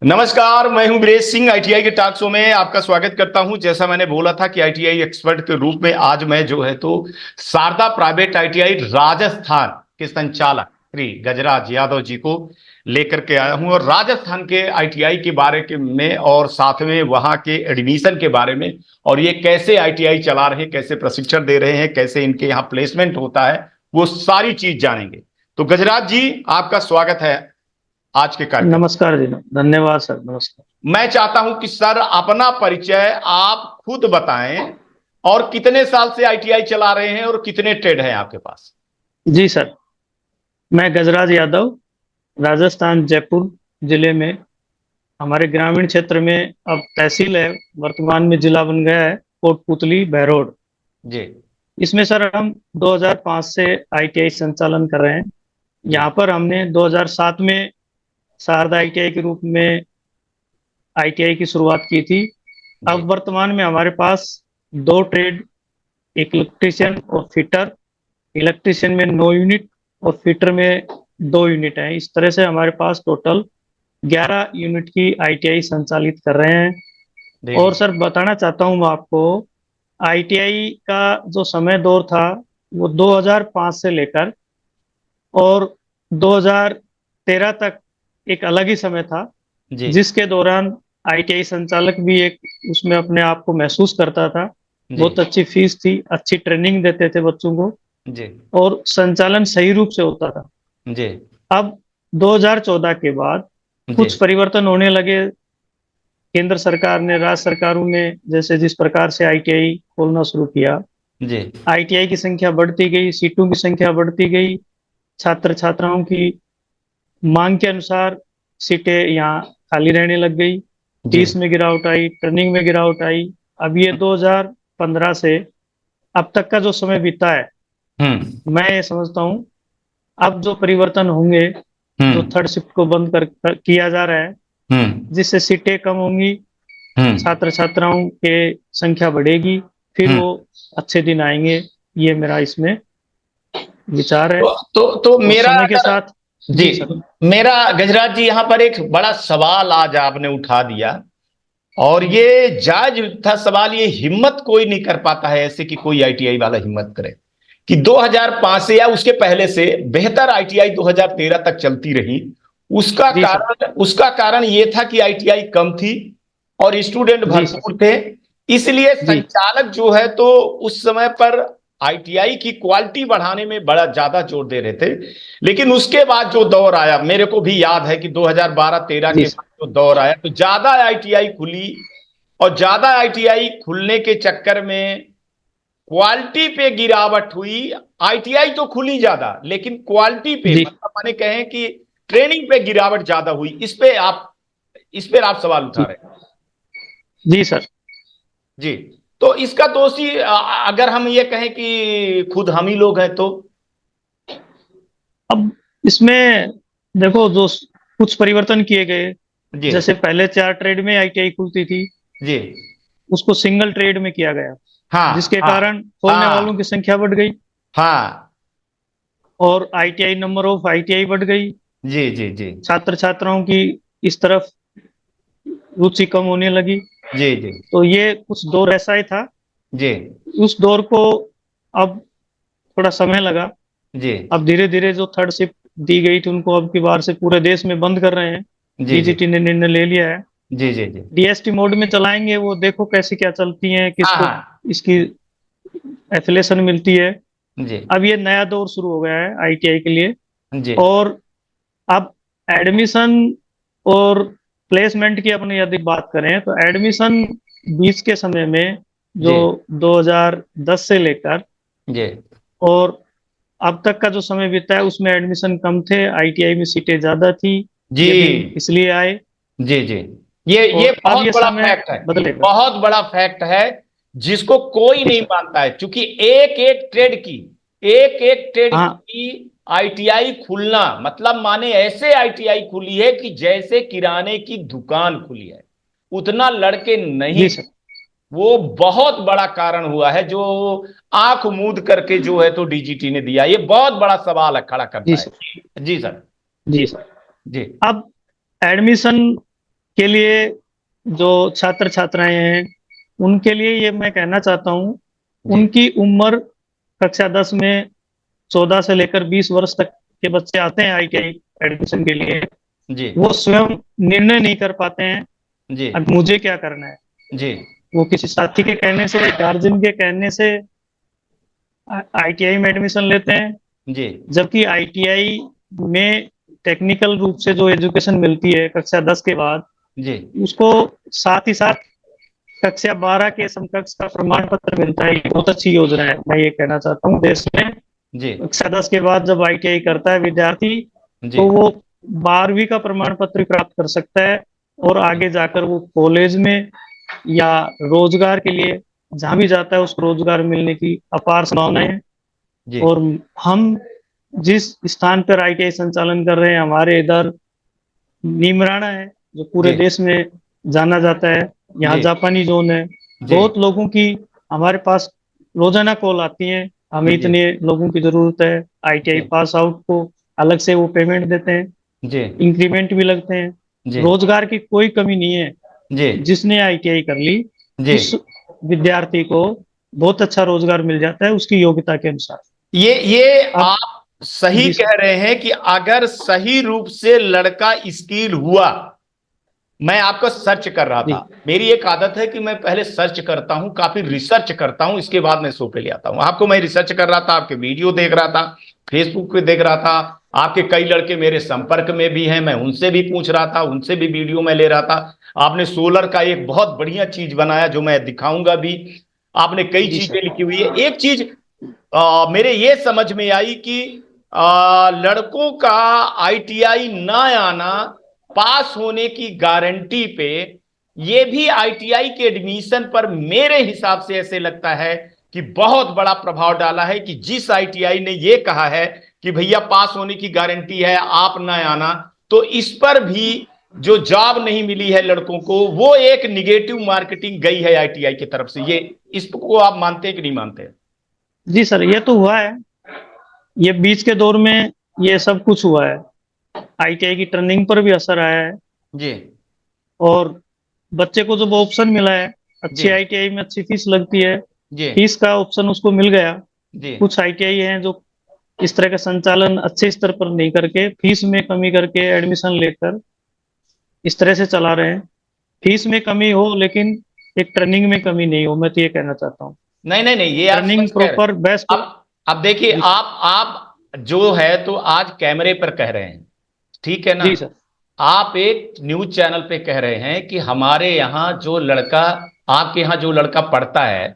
नमस्कार, मैं हूं ब्रेज सिंह। आईटीआई के टॉक शो में आपका स्वागत करता हूं। जैसा मैंने बोला था कि आईटीआई एक्सपर्ट के रूप में आज मैं जो है तो शारदा प्राइवेट आईटीआई राजस्थान के संचालक श्री गजराज यादव जी को लेकर के आया हूं और राजस्थान के आईटीआई के बारे में और साथ में वहां के एडमिशन के बारे में और ये कैसे आईटीआई चला रहे हैं, कैसे प्रशिक्षण दे रहे हैं, कैसे इनके यहाँ प्लेसमेंट होता है, वो सारी चीज जानेंगे। तो गजराज जी, आपका स्वागत है आज के कार्यक्रम। नमस्कार जी, धन्यवाद सर। नमस्कार। मैं चाहता हूं कि सर अपना परिचय आप खुद बताएं और कितने साल से आईटीआई चला रहे हैं और कितने ट्रेड हैं आपके पास। जी सर, मैं गजराज यादव, राजस्थान जयपुर जिले में, हमारे ग्रामीण क्षेत्र में अब तहसील है, वर्तमान में जिला बन गया है कोटपुतली बहरोड। जी इसमें सर हम 2005 से आईटीआई संचालन कर रहे हैं। यहाँ पर हमने 2007 में शारदा आईटीआई के रूप में आईटीआई की शुरुआत की थी। अब वर्तमान में हमारे पास दो ट्रेड, एक इलेक्ट्रीशियन और फिटर। इलेक्ट्रीशियन में 9 यूनिट और फिटर में 2 यूनिट हैं। इस तरह से हमारे पास टोटल 11 यूनिट की आईटीआई संचालित कर रहे हैं। और सर बताना चाहता हूँ मैं आपको, आईटीआई का जो समय दौर था वो 2005 से लेकर और 2013 तक एक अलग ही समय था, जिसके दौरान आईटीआई संचालक भी एक उसमें अपने आप को महसूस करता था। बहुत अच्छी फीस थी, अच्छी ट्रेनिंग देते थे बच्चों को और संचालन सही रूप से होता था। अब 2014 के बाद कुछ परिवर्तन होने लगे। केंद्र सरकार ने, राज्य सरकारों ने जैसे जिस प्रकार से आईटीआई खोलना शुरू किया, आईटीआई की संख्या बढ़ती गई, सीटों की संख्या बढ़ती गई, छात्र छात्राओं की मांग के अनुसार सीटें यहाँ खाली रहने लग गई। फीस में गिरावट आई, ट्रेनिंग में गिरावट आई। अब ये 2015 से अब तक का जो समय बीता है, मैं ये समझता हूँ अब जो परिवर्तन होंगे, जो थर्ड शिफ्ट को बंद कर किया जा रहा है, जिससे सीटें कम होंगी, छात्र छात्राओं के संख्या बढ़ेगी, फिर वो अच्छे दिन आएंगे। ये मेरा इसमें विचार है। तो मेरा समय के साथ जी मेरा गजराज जी, यहाँ पर एक बड़ा सवाल आज आपने उठा दिया और ये जायज था सवाल। ये हिम्मत कोई नहीं कर पाता है ऐसे कि कोई आईटीआई वाला हिम्मत करे कि 2005 से या उसके पहले से बेहतर आईटीआई 2013 तक चलती रही। उसका कारण ये था कि आईटीआई कम थी और स्टूडेंट भरपूर थे, इसलिए संचालक जो है तो उस समय पर आईटीआई की क्वालिटी बढ़ाने में बड़ा ज्यादा जोर दे रहे थे। लेकिन उसके बाद जो दौर आया, मेरे को भी याद है कि 2012-13 के बाद जो दौर आया तो ज्यादा आईटीआई खुली और ज्यादा आईटीआई खुलने के चक्कर में क्वालिटी पे गिरावट हुई। आईटीआई तो खुली ज्यादा लेकिन क्वालिटी पे, मतलब माने कहें कि ट्रेनिंग पे गिरावट ज्यादा हुई। इस पे आप सवाल उठा रहे हैं। जी सर। जी, तो इसका दोषी अगर हम ये कहें कि खुद हम ही लोग हैं तो? अब इसमें देखो, जो कुछ परिवर्तन किए गए, जैसे पहले 4 ट्रेड में आईटीआई खुलती थी, जी, उसको सिंगल ट्रेड में किया गया। जिसके कारण खोलने वालों की संख्या बढ़ गई। और आईटीआई, नंबर ऑफ आईटीआई बढ़ गई। जी जी जी। छात्र छात्राओं की इस तरफ रुचि कम होने लगी। जी जी। तो ये कुछ दौर ऐसा ही था जी। उस दौर को अब थोड़ा समय लगा। जी। अब धीरे धीरे जो थर्ड शिफ्ट दी गई थी उनको अब की बार से पूरे देश में बंद कर रहे हैं। डीजीटी ने निर्णय ले लिया है। जी जी जी। डीएसटी मोड में चलाएंगे, वो देखो कैसी क्या चलती है, किसको इसकी एफिलिएशन मिलती है। अब ये नया दौर शुरू हो गया है आईटीआई के लिए। और अब एडमिशन और प्लेसमेंट की अपनी यदि बात करें तो एडमिशन बीच के समय में जो 2010 से लेकर और अब तक का जो समय बीता है उसमें एडमिशन कम थे, आईटीआई में सीटें ज्यादा थी। जी, इसलिए आए। जी जी। ये बहुत बड़ा फैक्ट है, बहुत बड़ा फैक्ट है जिसको कोई नहीं मानता है। क्योंकि एक एक ट्रेड की आईटीआई खुलना मतलब माने ऐसे आईटीआई खुली है कि जैसे किराने की दुकान खुली है, उतना लड़के नहीं। वो बहुत बड़ा कारण हुआ है जो आंख मूंद करके जो है तो डीजीटी ने दिया। ये बहुत बड़ा सवाल खड़ा करता है। जी सर। जी सर। जी। अब एडमिशन के लिए जो छात्र छात्राएं हैं उनके लिए ये मैं कहना चाहता हूँ, जी उनकी उम्र कक्षा 10 में 14 से लेकर 20 वर्ष तक के बच्चे आते हैं आईटीआई एडमिशन के लिए। जी वो स्वयं निर्णय नहीं कर पाते हैं जी अब मुझे क्या करना है। जी वो किसी साथी के कहने से, गार्जियन के कहने से आईटीआई में एडमिशन लेते हैं। जी जबकि आईटीआई में टेक्निकल रूप से जो एजुकेशन मिलती है कक्षा 10 के बाद, जी उसको साथ ही साथ कक्षा 12 के समकक्ष का प्रमाण पत्र मिलता है। ये बहुत अच्छी योजना है, मैं ये कहना चाहता हूँ। देश में जी कक्षा 10 के बाद जब आईटीआई करता है विद्यार्थी, जी तो वो 12वीं का प्रमाण पत्र प्राप्त कर सकता है और आगे जाकर वो कॉलेज में या रोजगार के लिए जहां भी जाता है उसको रोजगार मिलने की अपार संभावनाएं हैं। जी और हम जिस स्थान पर आईटीआई संचालन कर रहे हैं, हमारे इधर नीमराणा है, जो पूरे जी देश में जाना जाता है। यहाँ जी जापानी जोन है। जी बहुत लोगों की हमारे पास रोजाना कॉल आती है, हमें जी इतने लोगों की जरूरत है। आईटीआई जी पास आउट को अलग से वो पेमेंट देते हैं, जी इंक्रीमेंट भी लगते हैं। जी रोजगार की कोई कमी नहीं है। जी जिसने आईटीआई कर ली, जी उस विद्यार्थी को बहुत अच्छा रोजगार मिल जाता है उसकी योग्यता के अनुसार। ये अब आप सही जी कह सर। रहे हैं कि अगर सही रूप से लड़का स्किल हुआ। मैं आपका सर्च कर रहा था। जी मेरी एक आदत है कि मैं पहले सर्च करता हूं, काफी रिसर्च करता हूं, इसके बाद मैं शो पे ले आता हूं। आपको मैं रिसर्च कर रहा था, आपके वीडियो देख रहा था, फेसबुक पे देख रहा था। आपके कई लड़के मेरे संपर्क में भी हैं, मैं उनसे भी पूछ रहा था, उनसे भी वीडियो में ले रहा था। आपने सोलर का एक बहुत बढ़िया चीज बनाया जो मैं दिखाऊंगा भी। आपने कई जी चीजें सर। लिखी हुई है। एक चीज मेरे ये समझ में आई कि लड़कों का आईटीआई ना आना पास होने की गारंटी पे, ये भी आईटीआई के एडमिशन पर मेरे हिसाब से ऐसे लगता है कि बहुत बड़ा प्रभाव डाला है कि जिस आईटीआई ने ये कहा है कि भैया पास होने की गारंटी है, आप ना आना, तो इस पर भी जो जॉब नहीं मिली है लड़कों को, वो एक निगेटिव मार्केटिंग गई है आईटीआई की तरफ से। ये इसको आप मानते हैं कि नहीं मानते हैं? जी सर, ये तो हुआ है। ये बीच के दौर में ये सब कुछ हुआ है। आईटीआई की ट्रेनिंग पर भी असर आया है। जी और बच्चे को जब ऑप्शन मिला है, जी अच्छी आईटीआई में अच्छी फीस लगती है, जी फीस का ऑप्शन उसको मिल गया। जी कुछ आईटीआई हैं जो इस तरह का संचालन अच्छे स्तर पर नहीं करके फीस में कमी करके एडमिशन लेकर इस तरह से चला रहे हैं। फीस में कमी हो लेकिन एक ट्रेनिंग में कमी नहीं हो, मैं तो ये कहना चाहता हूँ। नहीं नहीं नहीं, ये आप ट्रेनिंग सच कह रहे हैं। प्रॉपर बेस्ट हो। अब देखिए, जी आप जो है तो आज कैमरे पर कह रहे हैं, ठीक है ना। जी सर। आप एक न्यूज चैनल पे कह रहे हैं कि हमारे यहाँ जो लड़का, आपके यहाँ जो लड़का पढ़ता है,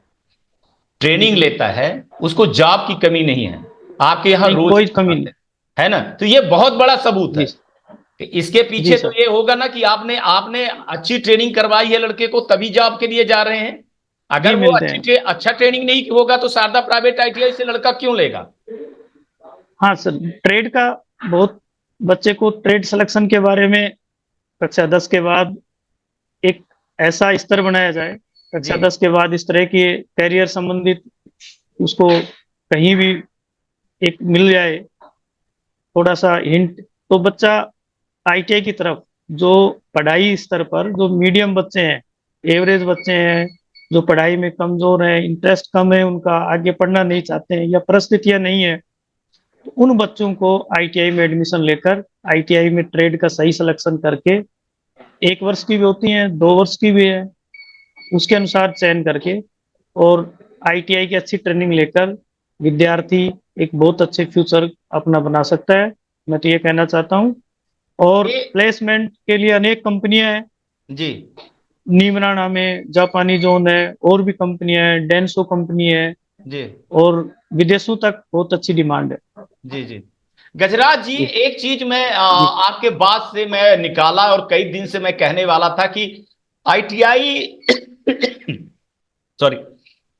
ट्रेनिंग जी लेता है, उसको जॉब की कमी नहीं है। आपके यहाँ नहीं, रोज कोई कमी नहीं। आते हैं, है ना। तो ये बहुत बड़ा सबूत है। जी कि इसके जी पीछे तो सर। ये होगा ना कि आपने आपने अच्छी ट्रेनिंग करवाई है लड़के को, तभी जॉब के लिए जा रहे हैं। जी अगर वो मिलते हैं। अच्छा ट्रेनिंग नहीं होगा तो शारदा प्राइवेट आईटीआई से लड़का क्यों लेगा? हाँ सर, ट्रेड का बहुत, बच्चे को ट्रेड सिलेक्शन के बारे में कक्षा 10 के बाद एक ऐसा स्तर बनाया जाए, जी कक्षा 10 के बाद इस तरह के कैरियर संबंधित उसको कहीं भी एक मिल जाए थोड़ा सा हिंट, तो बच्चा आईटीआई की तरफ, जो पढ़ाई स्तर पर जो मीडियम बच्चे हैं, एवरेज बच्चे हैं, जो पढ़ाई में कमजोर हैं, इंटरेस्ट कम है उनका, आगे पढ़ना नहीं चाहते हैं या परिस्थितियां नहीं है, तो उन बच्चों को आईटीआई में एडमिशन लेकर आईटीआई में ट्रेड का सही सिलेक्शन करके, 1 वर्ष की भी होती है, 2 वर्ष की भी है, उसके अनुसार चयन करके और आईटीआई की अच्छी ट्रेनिंग लेकर विद्यार्थी एक बहुत अच्छे फ्यूचर अपना बना सकता है। मैं तो ये कहना चाहता हूँ। और ये प्लेसमेंट के लिए अनेक कंपनियां हैं। जी नीमराना में जापानी जोन है, और भी कंपनियां हैं, डेंसो कंपनी है, जी और विदेशों तक बहुत अच्छी डिमांड है। जी जी गजराज जी, जी एक चीज मैं जी आपके बात से मैं निकाला और कई दिन से मैं कहने वाला था कि आईटीआई सॉरी,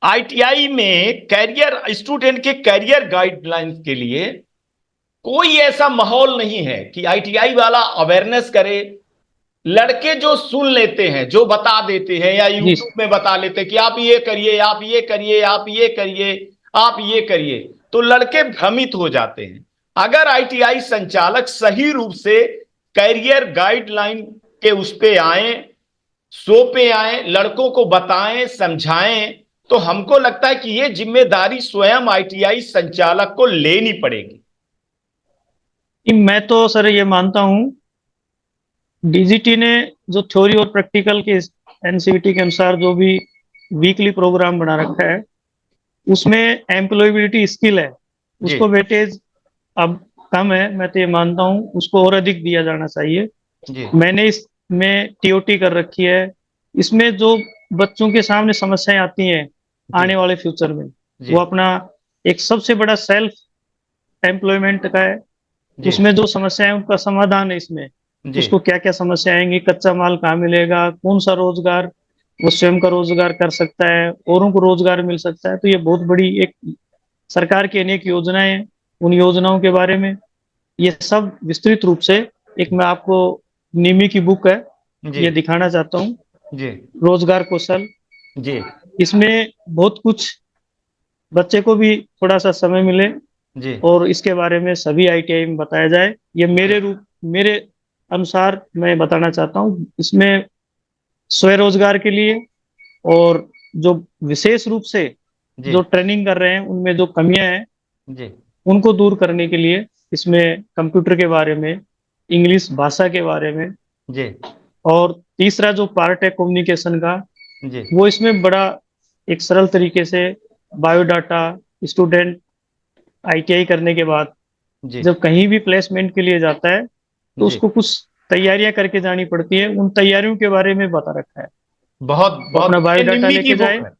आईटीआई में कैरियर स्टूडेंट के कैरियर गाइडलाइंस के लिए कोई ऐसा माहौल नहीं है कि आईटीआई वाला अवेयरनेस करे। लड़के जो सुन लेते हैं, जो बता देते हैं या जी यूट्यूब में बता लेते हैं कि आप ये करिए, आप ये करिए, आप ये करिए, आप ये करिए, तो लड़के भ्रमित हो जाते हैं। अगर आईटीआई संचालक सही रूप से कैरियर गाइडलाइन के उस पे आए, शो पे आए, लड़कों को बताएं, समझाएं, तो हमको लगता है कि ये जिम्मेदारी स्वयं आईटीआई संचालक को लेनी पड़ेगी। मैं तो सर ये मानता हूँ, डीजीटी ने जो थ्योरी और प्रैक्टिकल के एनसीईटी के अनुसार जो भी वीकली प्रोग्राम बना रखा है, उसमें एम्प्लॉयबिलिटी स्किल है, जी उसको वेटेज अब कम है। मैं तो ये मानता हूँ उसको और अधिक दिया जाना चाहिए। जी मैंने इसमें टीओटी कर रखी है। इसमें जो बच्चों के सामने समस्याएं आती हैं जी आने वाले फ्यूचर में, जी वो अपना एक सबसे बड़ा सेल्फ एम्प्लॉयमेंट का है। जी उसमें जो समस्याएं हैं, उनका समाधान है इसमें। जी उसको क्या क्या समस्या आएंगी, कच्चा माल कहाँ मिलेगा, कौन सा रोजगार वो स्वयं का रोजगार कर सकता है, औरों को रोजगार मिल सकता है। तो ये बहुत बड़ी एक सरकार की अनेक योजनाएं हैं। उन योजनाओं के बारे में ये सब विस्तृत रूप से, एक मैं आपको निमी की बुक है, जी ये दिखाना चाहता हूँ, जी रोजगार कौशल। जी इसमें बहुत कुछ, बच्चे को भी थोड़ा सा समय मिले जी और इसके बारे में सभी आईटीआई में बताया जाए। ये मेरे अनुसार मैं बताना चाहता हूँ। इसमें स्वरोजगार के लिए और जो विशेष रूप से जी जो ट्रेनिंग कर रहे हैं उनमें जो कमियां हैं, जी उनको दूर करने के लिए इसमें कंप्यूटर के बारे में, इंग्लिश भाषा के बारे में, जी और तीसरा जो पार्ट है कम्युनिकेशन का, जी वो इसमें बड़ा एक सरल तरीके से बायोडाटा, स्टूडेंट आईटीआई करने के बाद जी जब कहीं भी प्लेसमेंट के लिए जाता है तो जी उसको कुछ तैयारियां करके जानी पड़ती है। उन तैयारियों के बारे में बता रखा है। बहुत वो बहुत अपना ये बायोडाटा निम्मी की लेके बुक जाए। है।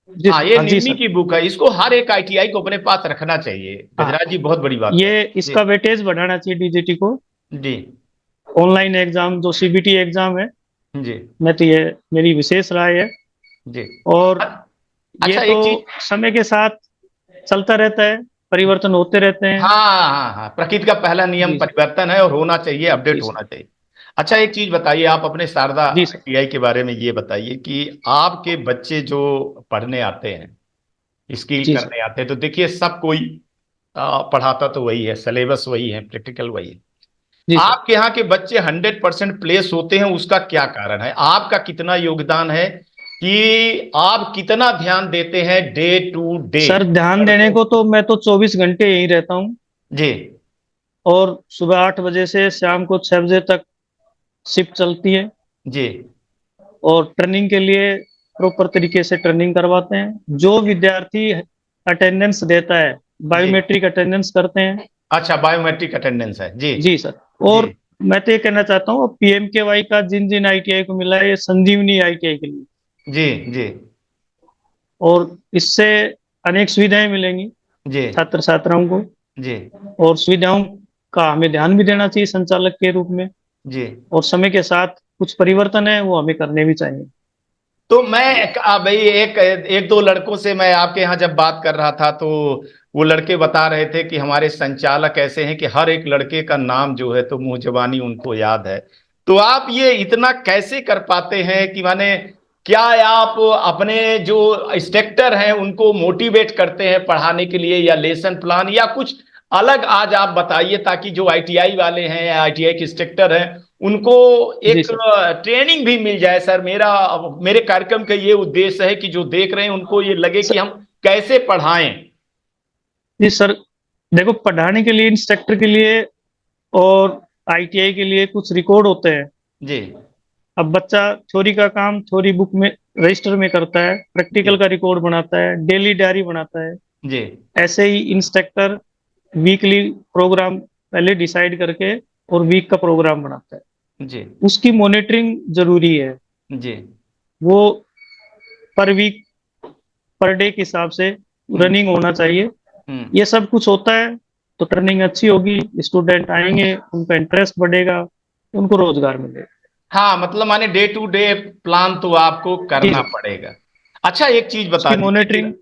जी हाँ, ये हाँ जी निम्मी सर। की बुक है, इसको हर एक आईटीआई को अपने पास रखना चाहिए। हाँ, गजराज जी बहुत बड़ी बात है। ये जी इसका वेटेज बढ़ाना चाहिए डीजीटी को। जी ऑनलाइन एग्जाम जो सीबीटी एग्जाम है, जी मैं तो ये मेरी विशेष राय है। जी और अ- ये अच्छा तो एक चीज। समय के साथ चलता रहता है, परिवर्तन होते रहते हैं। हाँ हाँ हाँ, प्रकृति का पहला नियम जी परिवर्तन है और होना चाहिए, जी अपडेट सर। होना चाहिए। अच्छा एक चीज बताइए, आप अपने शारदा जी सर। आईटीआई के बारे में ये बताइए कि आपके बच्चे जो पढ़ने आते हैं, स्किल जी सर। करने आते हैं, तो देखिए सब कोई पढ़ाता तो वही है, सिलेबस वही है, प्रैक्टिकल वही है। जी सर। आपके यहाँ के बच्चे 100% प्लेस होते हैं, उसका क्या कारण है? आपका कितना योगदान है कि आप कितना ध्यान देते हैं डे टू डे सर ध्यान देने लड़कों? को तो मैं तो 24 घंटे यहीं रहता हूँ। जी और सुबह 8 बजे से शाम को 6 बजे तक शिफ्ट चलती है। जी और ट्रेनिंग के लिए प्रॉपर तरीके से ट्रेनिंग करवाते हैं। जो विद्यार्थी अटेंडेंस देता है, जी बायोमेट्रिक अटेंडेंस करते हैं। अच्छा, बायोमेट्रिक अटेंडेंस है जी। जी सर। जी और मैं तो ये कहना चाहता हूँ, पीएमकेवाई का जिन जिन आईटीआई को मिला है, ये संजीवनी आईटीआई के लिए। जी जी और इससे अनेक सुविधाएं मिलेंगी जी छात्र छात्राओं को। जी और सुविधाओं का हमें ध्यान भी देना चाहिए संचालक के रूप में। जी। और समय के साथ कुछ परिवर्तन है वो हमें करने भी चाहिए। तो मैं भाई एक एक दो लड़कों से मैं आपके यहाँ जब बात कर रहा था, तो वो लड़के बता रहे थे कि हमारे संचालक ऐसे हैं कि हर एक लड़के का नाम जो है तो मुंह जबानी उनको याद है। तो आप ये इतना कैसे कर पाते हैं कि माने, क्या आप अपने जो इंस्ट्रक्टर हैं उनको मोटिवेट करते हैं पढ़ाने के लिए, या लेसन प्लान या कुछ अलग? आज आप बताइए, ताकि जो आईटीआई वाले हैं या आईटीआई के इंस्ट्रक्टर हैं उनको जी एक सर। ट्रेनिंग भी मिल जाए। सर, मेरे कार्यक्रम का ये उद्देश्य है कि जो देख रहे हैं उनको ये लगे कि सर हम कैसे पढ़ाएं। जी सर, देखो पढ़ाने के लिए इंस्ट्रक्टर के लिए और आईटीआई के लिए कुछ रिकॉर्ड होते हैं। जी अब बच्चा थ्योरी का काम थ्योरी बुक में रजिस्टर में करता है, जी प्रैक्टिकल का रिकॉर्ड बनाता है, डेली डायरी बनाता है। जी ऐसे ही इंस्ट्रक्टर वीकली प्रोग्राम पहले डिसाइड करके और वीक का प्रोग्राम बनाता है। जी उसकी मॉनिटरिंग जरूरी है। जी वो पर वीक, पर डे के हिसाब से हम्म रनिंग होना चाहिए। हम्म। ये सब कुछ होता है तो ट्रेनिंग अच्छी होगी, स्टूडेंट आएंगे, उनका इंटरेस्ट बढ़ेगा, उनको रोजगार मिलेगा। हाँ, मतलब माने डे टू डे प्लान तो आपको जी करना सर। पड़ेगा। अच्छा एक चीज बता उसकी दीजिए कि मॉनिटरिंग।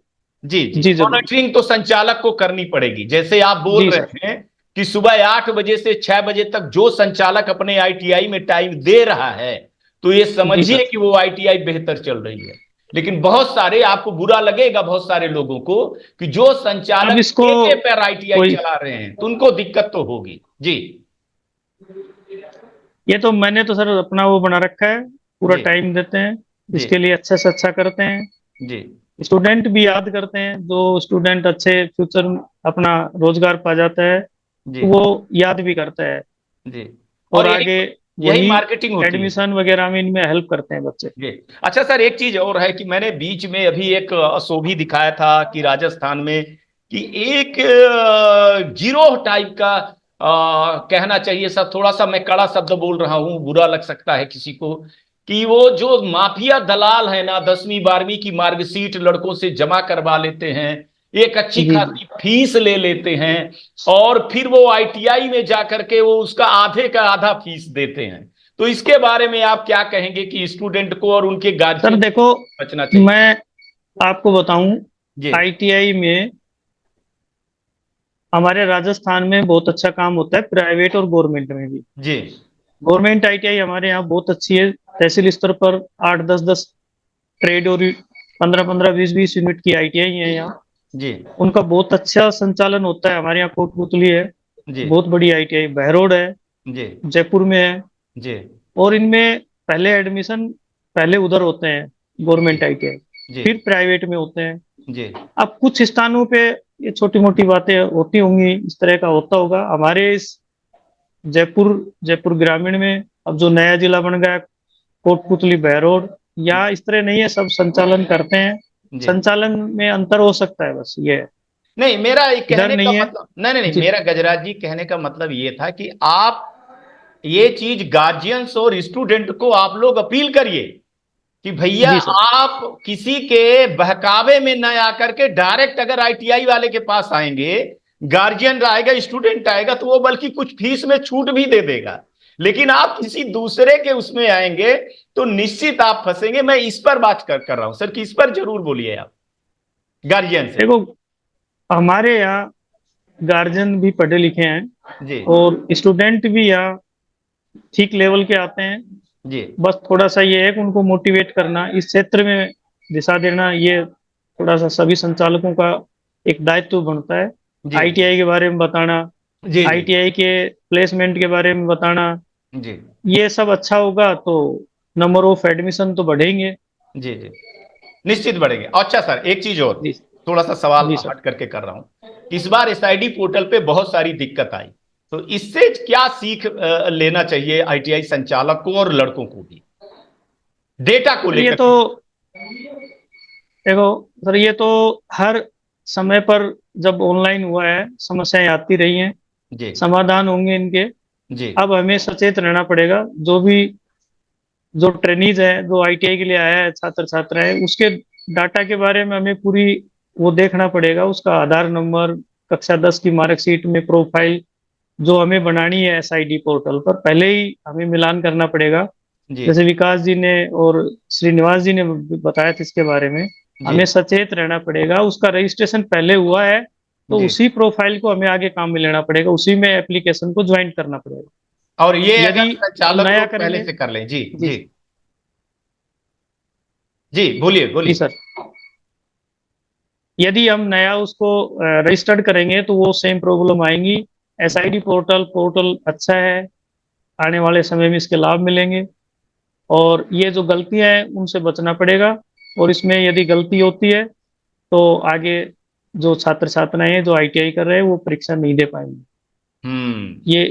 जी जी, जी जरूर। मॉनिटरिंग तो संचालक को करनी पड़ेगी। जैसे आप बोल जी सर। रहे हैं कि सुबह 8 बजे से 6 बजे तक जो संचालक अपने आईटीआई में टाइम दे रहा है, तो ये जी समझिए सर। कि वो आईटीआई बेहतर चल रही है। लेकिन बहुत सारे, आपको बुरा लगेगा बहुत सारे लोगों को, कि जो अब संचालक इसको ठेके पर आईटीआई कोई, चला रहे हैं, तो उनको दिक्कत तो होगी। जी ये तो मैंने तो सर अपना वो बना रखा है, पूरा जी टाइम देते हैं जी इसके लिए, अच्छे से अच्छा करते हैं। जी स्टूडेंट भी याद करते हैं, जो स्टूडेंट अच्छे फ्यूचर अपना रोजगार पा जाता है जी तो वो याद भी करता है, जी। और और यही आगे यही वही मार्केटिंग होती है। एडमिशन वगैरह में इनमें हेल्प करते हैं बच्चे। जी। अच्छा सर, एक चीज और है कि मैंने बीच में अभी एक शो भी दिखाया था कि राजस्थान में कि एक गिरोह टाइप का कहना चाहिए सर, थोड़ा सा मैं कड़ा शब्द बोल रहा हूं, बुरा लग सकता है किसी को, कि वो जो माफिया दलाल है ना, 10वीं 12वीं की मार्कशीट लड़कों से जमा करवा लेते हैं, एक अच्छी जी जी। खासी फीस ले लेते हैं, और फिर वो आईटीआई में जाकर के वो उसका आधे का आधा फीस देते हैं। तो इसके बारे में आप क्या कहेंगे कि स्टूडेंट को और उनके सर गार्जियन देखो, को बचना चाहिए? मैं आपको बताऊं, जी आईटीआई में हमारे राजस्थान में बहुत अच्छा काम होता है, प्राइवेट और गवर्नमेंट में भी। जी गवर्नमेंट आईटीआई हमारे यहाँ बहुत अच्छी है, तहसील स्तर पर 8 10 10 ट्रेड और 15 15 20 20 यूनिट की आईटीआई है यहाँ। जी उनका बहुत अच्छा संचालन होता है। हमारे यहाँ कोटपुतली है, जी बहुत बड़ी आईटीआई, बहरोड है, जी जयपुर में है। जी और इनमें पहले एडमिशन पहले उधर होते हैं, जी गवर्नमेंट आईटीआई, जी फिर प्राइवेट में होते हैं। जी अब कुछ स्थानों पे ये छोटी मोटी बातें होती होंगी, इस तरह का होता होगा। हमारे इस जयपुर जयपुर ग्रामीण में अब जो नया जिला बन गया, कोटपुतली बहरोड, या इस तरह नहीं है, सब संचालन करते हैं। जी। संचालन में अंतर हो सकता है, बस ये है। नहीं, मेरा ये इधर कहने का नहीं है। मतलब, नहीं नहीं नहीं, जी मेरा गजराज जी कहने का मतलब ये था कि आप ये चीज गार्जियंस और स्टूडेंट को आप लोग अपील करिए कि भैया जी सर। आप किसी के बहकावे में न आकर के डायरेक्ट अगर आईटीआई वाले के पास आएंगे, गार्जियन आएगा, स्टूडेंट आएगा, तो वो बल्कि कुछ फीस में छूट भी दे देगा। लेकिन आप किसी दूसरे के उसमें आएंगे तो निश्चित आप फंसेंगे। मैं इस पर बात कर रहा हूं सर, कि इस पर जरूर बोलिए आप गार्जियन से। देखो, हमारे यहाँ गार्जियन भी पढ़े लिखे हैं, जी और स्टूडेंट भी यहाँ ठीक लेवल के आते हैं। जी बस थोड़ा सा ये है कि उनको मोटिवेट करना, इस क्षेत्र में दिशा देना, ये थोड़ा सा सभी संचालकों का एक दायित्व बनता है। जी आईटीआई के बारे में बताना, जी जी आईटीआई के प्लेसमेंट के बारे में बताना, जी ये सब अच्छा होगा तो नंबर ऑफ एडमिशन तो बढ़ेंगे। जी जी, निश्चित बढ़ेंगे। अच्छा सर, एक चीज और, जी। थोड़ा सा सवाल जी सर। हट करके कर रहा हूं। इस बार एसआईडी पोर्टल पे बहुत सारी दिक्कत आई, तो इससे क्या सीख लेना चाहिए आईटीआई संचालक को और लड़कों को भी, डेटा को सर ये लेकर तो, के? देखो सर, ये तो हर समय पर जब ऑनलाइन हुआ है, समस्याएं आती रही हैं, जी समाधान होंगे इनके। जी अब हमें सचेत रहना पड़ेगा। जो भी जो ट्रेनीज है, जो आईटीआई के लिए आया है, छात्र छात्रा है, उसके डाटा के बारे में हमें पूरी वो देखना पड़ेगा। उसका आधार नंबर, कक्षा 10 की मार्कशीट में प्रोफाइल जो हमें बनानी है एसआईडी पोर्टल पर, पहले ही हमें मिलान करना पड़ेगा। जी जैसे विकास जी ने और श्रीनिवास जी ने बताया था इसके बारे में, जी हमें सचेत रहना पड़ेगा। उसका रजिस्ट्रेशन पहले हुआ है तो जी। उसी प्रोफाइल को हमें आगे काम में लेना पड़ेगा, उसी में एप्लीकेशन को ज्वाइन करना पड़ेगा। और ये यदि अगर हम संचालक नया लोग पहले करेंगे। से कर लें। जी जी। जी जी, बोलिए जी बोलिए। सर, यदि हम नया उसको रजिस्टर्ड करेंगे तो वो सेम प्रॉब्लम आएंगी। एसआईडी पोर्टल पोर्टल अच्छा है, आने वाले समय में इसके लाभ मिलेंगे, और ये जो गलतियां हैं उनसे बचना पड़ेगा। और इसमें यदि गलती होती है तो आगे जो छात्र छात्राएं हैं जो आईटीआई कर रहे हैं वो परीक्षा नहीं दे पाएंगे। हम्म ये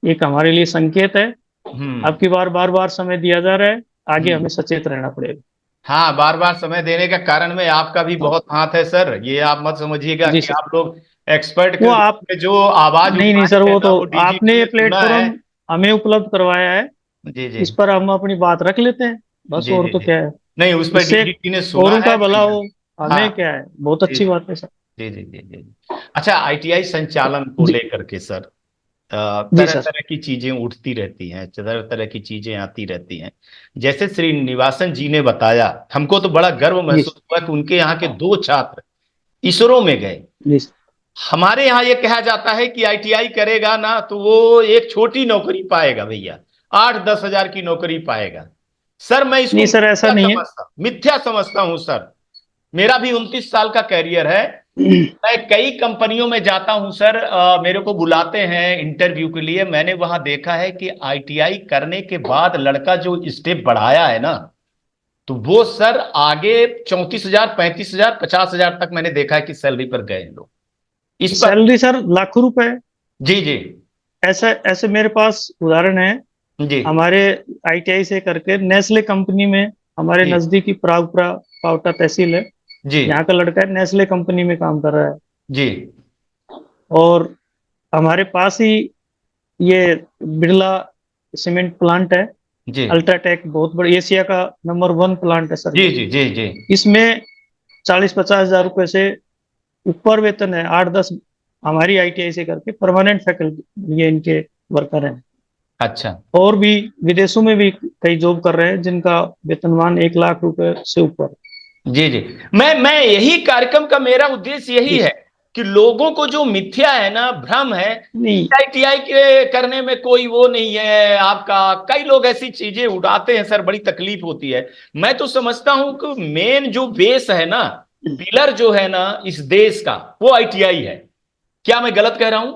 एक हमारे लिए संकेत है। हम्म अब की बार बार समय दिया जा रहा है, आगे हम्म। हमें सचेत रहना पड़ेगा। हाँ, बार बार समय देने का कारण में आपका भी बहुत हाथ है सर, ये आप मत समझिएगा जी कि सर। आप लोग एक्सपर्ट के वो रूप आप, में जो आवाज नहीं नहीं उठाए सर, हैं वो ना, तो वो डीजीपी आपने ये ने सुना है। प्लेटफॉर्म हमें उपलब्ध करवाया है, जी जी इस पर हम अपनी बात रख लेते हैं, बस। जी और जी तो जी। क्या है, नहीं, उस पर इससे डीजीपी ने सुना औरों है का भला भैया। हो, हाँ हमें क्या है, बहुत जी अच्छी बात है सर। जी जी जी जी। अच्छा, आईटीआई संचालन को जी। लेकर के सर, जी तरह सर। तरह की चीजें उठती रहती हैं, तरह तरह की चीजें आती रहती हैं। जैसे श्रीनिवासन जी ने बताया, हमको तो बड़ा गर्व जी। महसूस हुआ कि उनके यहाँ के 2 छात्र इसरो में गए। जी। हमारे यहाँ ये कहा जाता है कि आईटीआई करेगा ना तो वो एक छोटी नौकरी पाएगा भैया, 8-10 हजार की नौकरी पाएगा। सर मैं इसको नहीं सर, ऐसा नहीं है। मिथ्या समझता हूं सर। मेरा भी 29 साल का कैरियर है। मैं कई कंपनियों में जाता हूं सर, मेरे को बुलाते हैं इंटरव्यू के लिए। मैंने वहां देखा है कि आईटीआई करने के बाद लड़का जो स्टेप बढ़ाया है ना, तो वो सर आगे 34,000, 35,000, 50,000 तक मैंने देखा है कि सैलरी पर गए हैं लोग। इस पर। सैलरी सर लाखों रुपए। जी जी। ऐसा ऐसे मेरे पास उदाहरण है। जी हमारे आईटीआई से करके नेस्ले कंपनी में, हमारे जी नजदीकी प्रागपुरा पावटा तहसील है, जी यहाँ का लड़का है, नेस्ले कंपनी में काम कर रहा है। जी और हमारे पास ही ये बिरला सीमेंट प्लांट है, जी अल्ट्राटेक, बहुत बड़ी एशिया का नंबर 1 प्लांट है सर जी ये। जी जी जी। इसमें 40-50 हजार रुपए से ऊपर वेतन है। 8-10 हमारी आईटीआई से करके परमानेंट फैकल्टी ये इनके वर्कर हैं। अच्छा। और भी विदेशों में भी कई जॉब कर रहे हैं जिनका वेतनमान 1 लाख रुपए से ऊपर। जी जी। मैं यही कार्यक्रम का मेरा उद्देश्य यही जी है सर। कि लोगों को जो मिथ्या है ना, भ्रम है, नहीं आईटीआई के करने में कोई वो नहीं है आपका। कई लोग ऐसी चीजें उड़ाते हैं सर, बड़ी तकलीफ होती है। मैं तो समझता हूं कि मेन जो बेस है ना, पिलर जो है ना इस देश का, वो आईटीआई है। क्या मैं गलत कह रहा हूं?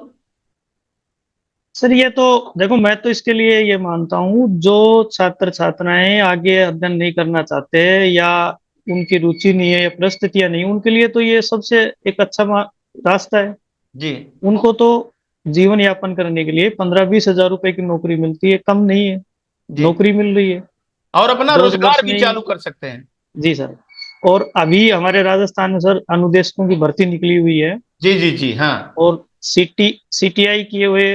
सर, ये तो देखो, मैं तो इसके लिए ये मानता हूँ, जो छात्र छात्राएं आगे अध्ययन नहीं करना चाहते, या उनकी रुचि नहीं है या परिस्थितियां नहीं, उनके लिए तो ये सबसे एक अच्छा रास्ता है। जी उनको तो जीवन यापन करने के लिए 15-20 हजार रुपए की नौकरी मिलती है, कम नहीं है। जी। नौकरी मिल रही है। और अपना 10 वर्ष रोजगार भी में ही। चालू कर सकते हैं। जी सर। और अभी हमारे राजस्थान में सर अनुदेशकों की भर्ती निकली हुई है। जी जी जी। हाँ। और सीटीआई किए हुए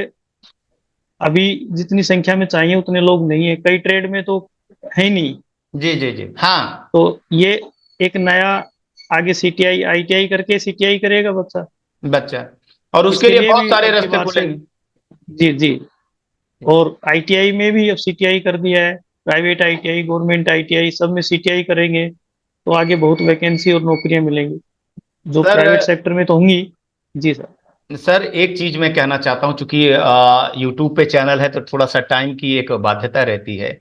अभी जितनी संख्या में चाहिए उतने लोग नहीं है, कई ट्रेड में तो है ही नहीं। जी जी जी। हाँ। तो ये एक नया, आगे सीटीआई आईटीआई करके सीटीआई करेगा बच्चा, बच्चा। और उसके इसके लिए लिए बहुत भी सारे अब की रास्ते बार से। खुलेंगे। जी जी। और आईटीआई में भी अब सीटीआई कर दिया है। प्राइवेट आईटीआई, गवर्नमेंट आईटीआई, सब में सीटीआई करेंगे तो आगे बहुत वैकेंसी और नौकरियां मिलेंगी, जो सर, प्राइवेट सेक्टर में तो होंगी। जी सर। सर एक चीज मैं कहना चाहता हूं, चूंकि यूट्यूब पे चैनल है तो थोड़ा सा टाइम की एक बाध्यता रहती है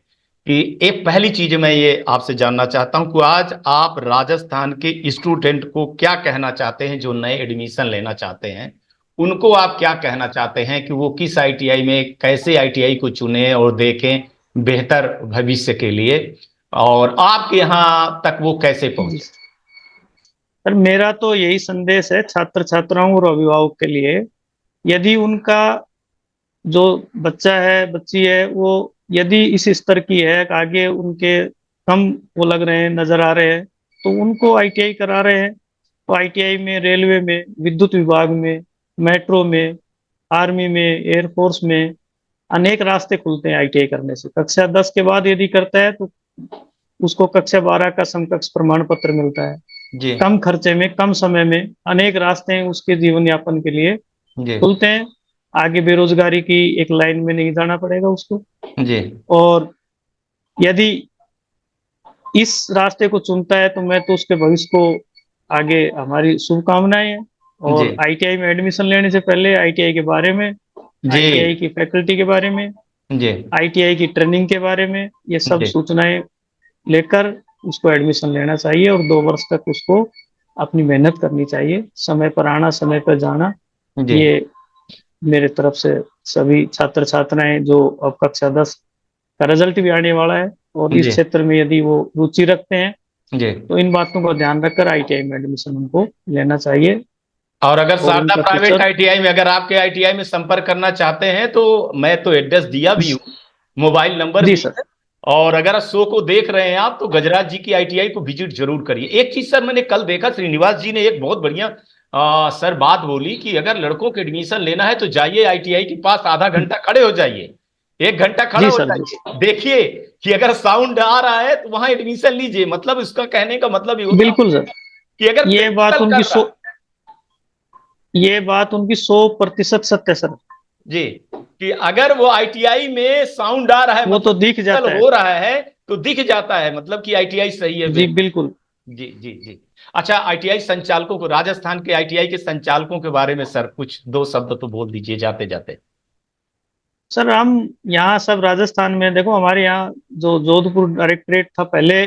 कि एक पहली चीज मैं ये आपसे जानना चाहता हूं कि आज आप राजस्थान के स्टूडेंट को क्या कहना चाहते हैं जो नए एडमिशन लेना चाहते हैं। उनको आप क्या कहना चाहते हैं कि वो किस आईटीआई में, कैसे आईटीआई को चुने और देखें बेहतर भविष्य के लिए, और आपके यहाँ तक वो कैसे जी पहुंचे? सर, मेरा तो यही संदेश है छात्र छात्राओं और अभिभावक के लिए। यदि उनका जो बच्चा है, बच्ची है, वो यदि इस स्तर की है, आगे उनके कम वो लग रहे हैं, नजर आ रहे हैं, तो उनको आईटीआई करा रहे हैं। तो आईटीआई में, रेलवे में, विद्युत विभाग में, मेट्रो में, आर्मी में, एयरफोर्स में अनेक रास्ते खुलते हैं आईटीआई करने से। कक्षा 10 के बाद यदि करता है तो उसको कक्षा 12 का समकक्ष प्रमाण पत्र मिलता है। जी कम खर्चे में, कम समय में अनेक रास्ते हैं उसके जीवन यापन के लिए जी खुलते हैं। आगे बेरोजगारी की एक लाइन में नहीं जाना पड़ेगा उसको। जी और यदि इस रास्ते को चुनता है तो मैं तो उसके भविष्य को, आगे हमारी शुभकामनाएं हैं। जी और आईटीआई में एडमिशन लेने से पहले आईटीआई के बारे में, जी आईटीआई की फैकल्टी के बारे में, जी आईटीआई की ट्रेनिंग के बारे में, ये सब जी सूचनाएं लेकर उसको एडमिशन लेना चाहिए। और 2 वर्ष तक उसको अपनी मेहनत करनी चाहिए, समय पर आना, समय पर जाना। जी ये मेरे तरफ से सभी छात्र छात्राएं, जो अब कक्षा 10 का रिजल्ट भी आने वाला है, और इस जी क्षेत्र में यदि वो रुचि रखते हैं, जी। तो इन बातों का ध्यान रखकर आईटीआई में एडमिशन उनको लेना चाहिए। और अगर और शारदा उनका प्राइवेट फ्यूचर। आईटीआई में, अगर आपके आईटीआई में संपर्क करना चाहते हैं तो मैं तो एड्रेस दिया भी हूँ, मोबाइल नंबर जी भी सर। है। और अगर शो को देख रहे हैं आप तो गजराज जी की आईटीआई को विजिट जरूर करिए। एक चीज सर मैंने कल देखा, श्रीनिवास जी ने एक बहुत बढ़िया सर बात बोली कि अगर लड़कों को एडमिशन लेना है तो जाइए आईटीआई के पास, आधा घंटा खड़े हो जाइए, 1 घंटा खड़ा जी हो सर। जी जाइए, देखिए कि अगर साउंड आ रहा है तो वहां एडमिशन लीजिए। मतलब उसका कहने का मतलब ये होता बिल्कुल सर। कि अगर ये बात प्रैक्टिकल उनकी कर रहा सौ ये बात उनकी 100% सत्य सर। जी, कि अगर वो आईटीआई में साउंड आ रहा है वो तो मतलब दिख प्रैक्टिकल जाता है। हो रहा है, तो दिख जाता है मतलब कि आईटीआई सही है जी बेहतर। बिल्कुल। जी जी जी। अच्छा, आईटीआई संचालकों को, राजस्थान के आईटीआई के संचालकों के बारे में सर कुछ 2 शब्द तो बोल दीजिए जाते जाते। सर, हम यहाँ सब राजस्थान में देखो, हमारे यहाँ जो जोधपुर डायरेक्टरेट था पहले,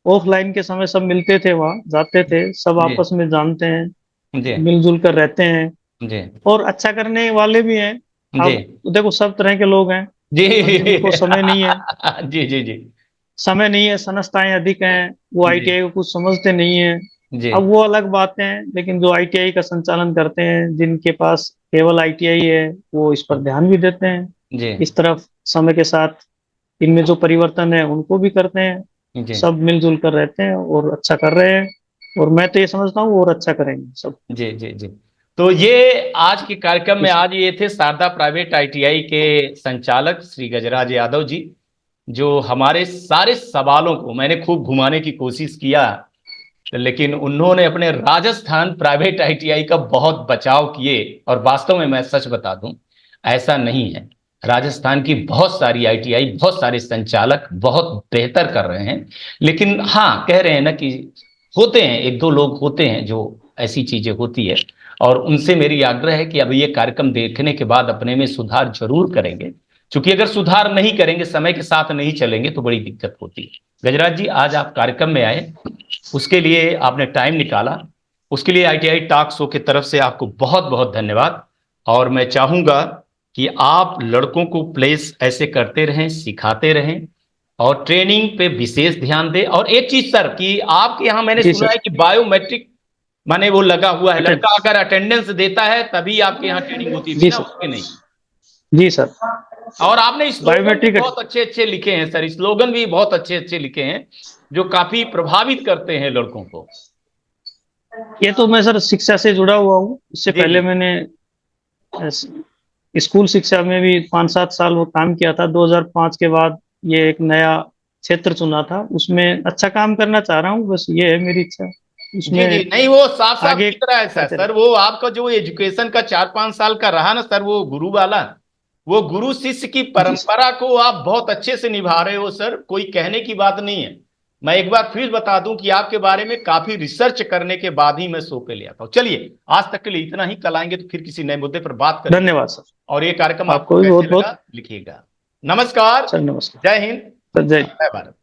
ऑफलाइन के समय सब मिलते थे, वहाँ जाते थे, सब जी आपस में जानते हैं। जी मिलजुल कर रहते हैं जी और अच्छा करने वाले भी हैं। जी अब देखो सब तरह के लोग हैं जी और जिनको समय नहीं है, जी जी जी समस्ताएं अधिक हैं, वो जी आईटीआई को कुछ समझते नहीं है। जी अब वो अलग बातें हैं, लेकिन जो आईटीआई का संचालन करते हैं, जिनके पास केवल आईटीआई है, वो इस पर ध्यान भी देते हैं। जी इस तरफ समय के साथ इनमें जो परिवर्तन है उनको भी करते हैं। जी सब मिलजुल कर रहते हैं और अच्छा कर रहे हैं, और मैं तो ये समझता हूँ और अच्छा करेंगे सब। जी जी जी। तो ये आज के कार्यक्रम में इस आज ये थे शारदा प्राइवेट आईटीआई के संचालक श्री गजराज यादव जी, जो हमारे सारे सवालों को मैंने खूब घुमाने की कोशिश किया, लेकिन उन्होंने अपने राजस्थान प्राइवेट आईटीआई का बहुत बचाव किए। और वास्तव में मैं सच बता दूं, ऐसा नहीं है। राजस्थान की बहुत सारी आईटीआई, बहुत सारे संचालक बहुत बेहतर कर रहे हैं। लेकिन हाँ, कह रहे हैं ना कि होते हैं, एक दो लोग होते हैं जो ऐसी चीजें होती है। और उनसे मेरी आग्रह है कि अब ये कार्यक्रम देखने के बाद अपने में सुधार जरूर करेंगे, क्योंकि अगर सुधार नहीं करेंगे, समय के साथ नहीं चलेंगे, तो बड़ी दिक्कत होती है। गजराज जी, आज आप कार्यक्रम में आए, उसके लिए आपने टाइम निकाला, उसके लिए आईटीआई टॉक शो की तरफ से आपको बहुत बहुत धन्यवाद। और मैं चाहूंगा कि आप लड़कों को प्लेस ऐसे करते रहें, सिखाते रहें, और ट्रेनिंग पे विशेष ध्यान दें। और एक चीज सर, कि आपके यहाँ मैंने जी सुना सर। है कि बायोमेट्रिक माने वो लगा हुआ है, अटेंड। लड़का अगर अटेंडेंस देता है तभी आपके यहाँ ट्रेनिंग होती है, जी बिना सर। उसके नहीं। जी सर। और आपने स्लोगन भी बायोमेट्रिक। बहुत अच्छे अच्छे लिखे हैं सर, स्लोगन भी बहुत अच्छे अच्छे लिखे हैं, जो काफी प्रभावित करते हैं लड़कों को। ये तो मैं सर शिक्षा से जुड़ा हुआ हूँ। इससे जी जी पहले मैंने स्कूल शिक्षा में भी 5-7 साल वो काम किया था। 2005 के बाद ये एक नया क्षेत्र चुना था, उसमें अच्छा काम करना चाह रहा हूँ, बस ये है मेरी इच्छा जी उसमें जी। नहीं, वो साफ साफ आगे दिख रहा है सर। करते सर रहे। वो आपका जो एजुकेशन का 4-5 साल का रहा ना सर, वो गुरु वाला, वो गुरु शिष्य की जी सर। परंपरा को आप बहुत अच्छे से निभा रहे हो सर, कोई कहने की बात नहीं है। मैं एक बार फिर बता दूं कि आपके बारे में काफी रिसर्च करने के बाद ही मैं शो पे ले आता हूं। चलिए, आज तक के लिए इतना ही, कल आएंगे तो फिर किसी नए मुद्दे पर बात करेंगे। धन्यवाद सर। और ये कार्यक्रम आपको आपको भी कैसे बहुत बहुत। लगा लिखिएगा। नमस्कार। सर नमस्कार। जय हिंद। सर जय। जय भारत।